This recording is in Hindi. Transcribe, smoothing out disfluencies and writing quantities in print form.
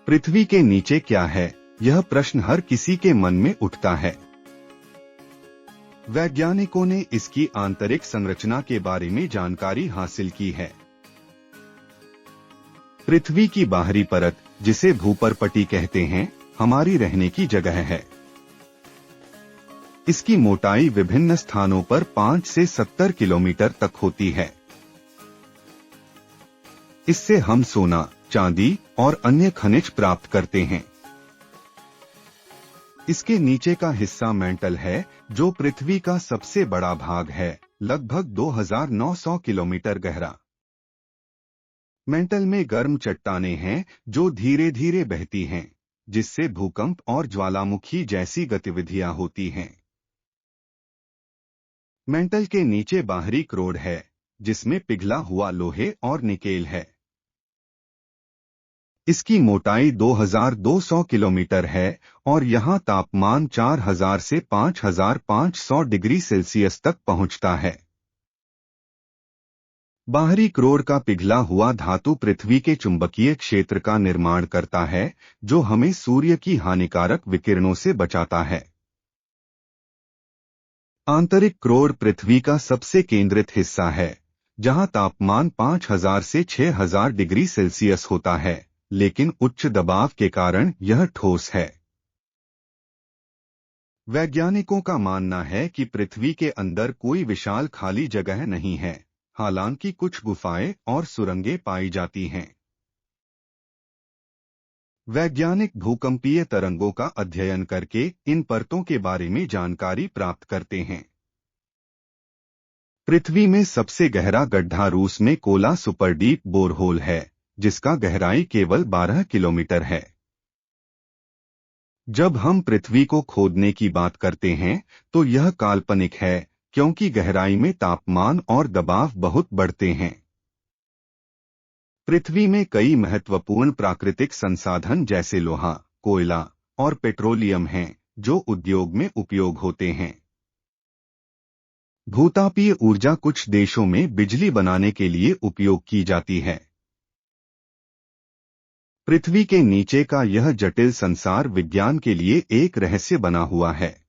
पृथ्वी के नीचे क्या है, यह प्रश्न हर किसी के मन में उठता है। वैज्ञानिकों ने इसकी आंतरिक संरचना के बारे में जानकारी हासिल की है। पृथ्वी की बाहरी परत, जिसे भूपर्पटी कहते हैं, हमारी रहने की जगह है। इसकी मोटाई विभिन्न स्थानों पर 5 से 70 किलोमीटर तक होती है। इससे हम सोना, चांदी और अन्य खनिज प्राप्त करते हैं। इसके नीचे का हिस्सा मेंटल है, जो पृथ्वी का सबसे बड़ा भाग है, लगभग 2900 किलोमीटर गहरा। मेंटल में गर्म चट्टानें हैं जो धीरे धीरे बहती हैं, जिससे भूकंप और ज्वालामुखी जैसी गतिविधियां होती हैं। मेंटल के नीचे बाहरी क्रोड है, जिसमें पिघला हुआ लोहे और निकेल है। इसकी मोटाई 2200 किलोमीटर है और यहाँ तापमान 4000 से 5500 डिग्री सेल्सियस तक पहुँचता है। बाहरी क्रोड का पिघला हुआ धातु पृथ्वी के चुंबकीय क्षेत्र का निर्माण करता है, जो हमें सूर्य की हानिकारक विकिरणों से बचाता है। आंतरिक क्रोड पृथ्वी का सबसे केंद्रित हिस्सा है, जहां तापमान 5000 से 6000 डिग्री सेल्सियस होता है, लेकिन उच्च दबाव के कारण यह ठोस है। वैज्ञानिकों का मानना है कि पृथ्वी के अंदर कोई विशाल खाली जगह नहीं है, हालांकि कुछ गुफाएं और सुरंगें पाई जाती हैं। वैज्ञानिक भूकंपीय तरंगों का अध्ययन करके इन परतों के बारे में जानकारी प्राप्त करते हैं। पृथ्वी में सबसे गहरा गड्ढा रूस में कोला सुपरडीप बोरहोल है, जिसका गहराई केवल 12 किलोमीटर है। जब हम पृथ्वी को खोदने की बात करते हैं तो यह काल्पनिक है, क्योंकि गहराई में तापमान और दबाव बहुत बढ़ते हैं। पृथ्वी में कई महत्वपूर्ण प्राकृतिक संसाधन जैसे लोहा, कोयला और पेट्रोलियम हैं, जो उद्योग में उपयोग होते हैं। भूतापीय ऊर्जा कुछ देशों में बिजली बनाने के लिए उपयोग की जाती है। पृथ्वी के नीचे का यह जटिल संसार विज्ञान के लिए एक रहस्य बना हुआ है।